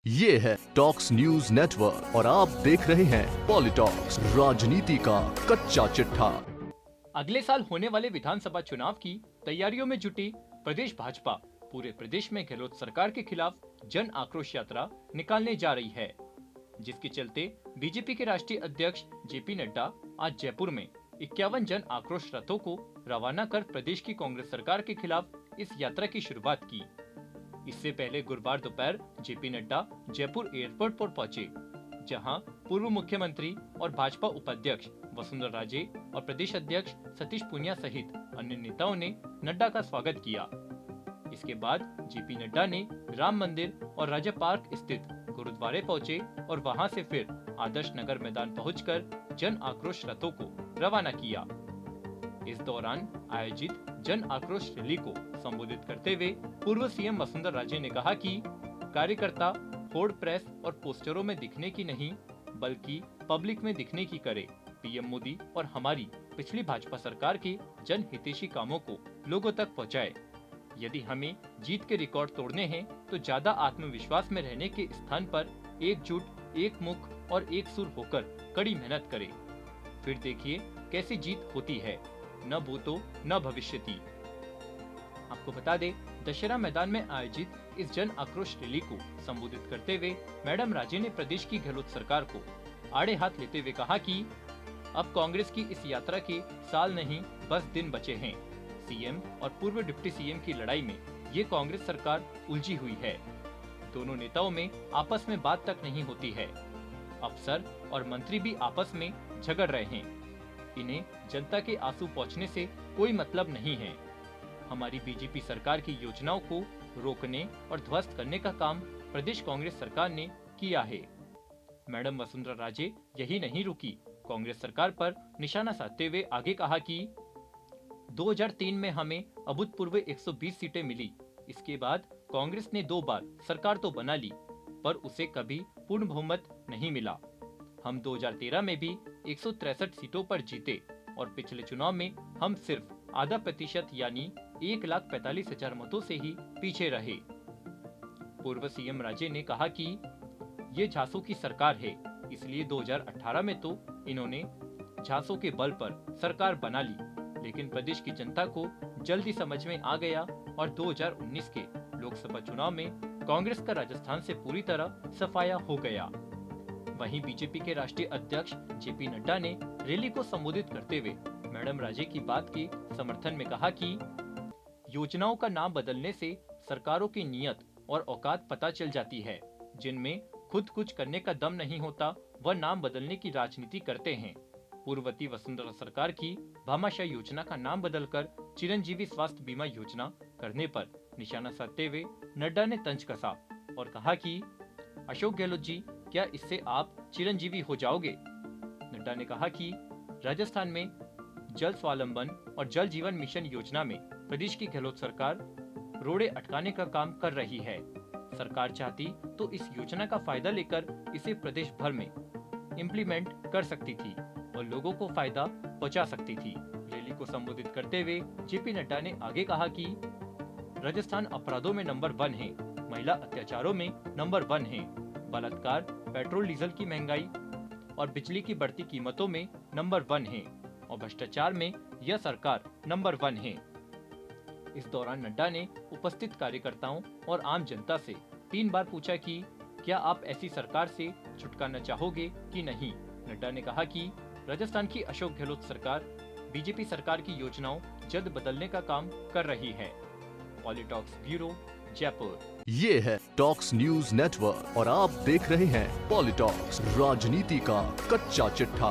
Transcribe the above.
ये है talks news network और आप देख रहे हैं पॉलिटॉक्स, राजनीति का कच्चा चिट्ठा। अगले साल होने वाले विधानसभा चुनाव की तैयारियों में जुटी प्रदेश भाजपा पूरे प्रदेश में गहलोत सरकार के खिलाफ जन आक्रोश यात्रा निकालने जा रही है, जिसके चलते बीजेपी के राष्ट्रीय अध्यक्ष जेपी नड्डा आज जयपुर में 51 जन आक्रोश रथों को रवाना कर प्रदेश की कांग्रेस सरकार के खिलाफ इस यात्रा की शुरुआत की। इससे पहले गुरुवार दोपहर जेपी नड्डा जयपुर एयरपोर्ट पर पहुंचे, जहां पूर्व मुख्यमंत्री और भाजपा उपाध्यक्ष वसुंधरा राजे और प्रदेश अध्यक्ष सतीश पूनिया सहित अन्य नेताओं ने नड्डा का स्वागत किया। इसके बाद जेपी नड्डा ने राम मंदिर और राजा पार्क स्थित गुरुद्वारे पहुंचे और वहां से फिर आदर्श नगर मैदान पहुंचकर जन आक्रोश रथों को रवाना किया। इस दौरान आयोजित जन आक्रोश रैली को संबोधित करते हुए पूर्व सीएम वसुंधरा राजे ने कहा कि कार्यकर्ता होर्ड प्रेस और पोस्टरों में दिखने की नहीं, बल्कि पब्लिक में दिखने की करे। पीएम मोदी और हमारी पिछली भाजपा सरकार के जन हितैषी कामों को लोगों तक पहुंचाए। यदि हमें जीत के रिकॉर्ड तोड़ने हैं तो ज्यादा आत्मविश्वास में रहने के स्थान पर एकजुट, एक मुख और एक सुर होकर कड़ी मेहनत करें। फिर देखिए कैसी जीत होती है, न भूतो न भविष्यति। आपको बता दें, दशहरा मैदान में आयोजित इस जन आक्रोश रैली को संबोधित करते हुए मैडम राजे ने प्रदेश की गहलोत सरकार को आड़े हाथ लेते हुए कहा कि अब कांग्रेस की इस यात्रा के साल नहीं बस दिन बचे हैं। सीएम और पूर्व डिप्टी सीएम की लड़ाई में ये कांग्रेस सरकार उलझी हुई है। दोनों नेताओं में आपस में बात तक नहीं होती है। अफसर और मंत्री भी आपस में झगड़ रहे हैं। इन्हें जनता के आंसू पहुंचने से कोई मतलब नहीं है। हमारी बीजेपी सरकार की योजनाओं को रोकने और ध्वस्त करने का काम प्रदेश कांग्रेस सरकार ने किया है। मैडम वसुंधरा राजे यही नहीं रुकी, कांग्रेस सरकार पर निशाना साधते हुए आगे कहा कि 2003 में हमें अभूतपूर्व 120 सीटें मिली। इसके बाद कांग्रेस ने 2 बार सरकार तो बना ली, पर उसे कभी पूर्ण बहुमत नहीं मिला। हम 2013 में भी 163 सीटों पर जीते और पिछले चुनाव में हम सिर्फ आधा प्रतिशत यानी 1,45,000 मतों से ही पीछे रहे। पूर्व सीएम राजे ने कहा कि ये झांसों की सरकार है, इसलिए 2018 में तो इन्होंने झांसों के बल पर सरकार बना ली, लेकिन प्रदेश की जनता को जल्दी समझ में आ गया और 2019 के लोकसभा चुनाव में कांग्रेस का राजस्थान से पूरी तरह सफाया हो गया। वहीं बीजेपी के राष्ट्रीय अध्यक्ष जेपी नड्डा ने रैली को संबोधित करते हुए मैडम राजे की बात के समर्थन में कहा कि योजनाओं का नाम बदलने से सरकारों की नीयत और औकात पता चल जाती है। जिनमें खुद कुछ करने का दम नहीं होता, वह नाम बदलने की राजनीति करते हैं। पूर्ववर्ती वसुंधरा सरकार की भामाशाह योजना का नाम बदलकर चिरंजीवी स्वास्थ्य बीमा योजना करने पर निशाना साधते हुए नड्डा ने तंज कसा और कहा कि अशोक गहलोत जी, क्या इससे आप चिरंजीवी हो जाओगे? नड्डा ने कहा कि राजस्थान में जल स्वावलंबन और जल जीवन मिशन योजना में प्रदेश की गहलोत सरकार रोड़े अटकाने का काम कर रही है। सरकार चाहती तो इस योजना का फायदा लेकर इसे प्रदेश भर में इम्प्लीमेंट कर सकती थी और लोगों को फायदा पहुंचा सकती थी। रैली को संबोधित करते हुए जेपी नड्डा ने आगे कहा कि राजस्थान अपराधों में नंबर 1 है, महिला अत्याचारों में नंबर 1 है, बलात्कार, पेट्रोल डीजल की महंगाई और बिजली की बढ़ती कीमतों में नंबर 1 है और भ्रष्टाचार में यह सरकार नंबर 1 है। इस दौरान नड्डा ने उपस्थित कार्यकर्ताओं और आम जनता से 3 बार पूछा कि क्या आप ऐसी सरकार से छुटकारा चाहोगे कि नहीं। नड्डा ने कहा कि राजस्थान की अशोक गहलोत सरकार बीजेपी सरकार की योजनाओं जल्द बदलने का काम कर रही है। पॉलिटॉक्स ब्यूरो, जयपुर। ये है टॉक्स न्यूज नेटवर्क और आप देख रहे हैं पॉलिटॉक्स, राजनीति का कच्चा चिट्ठा।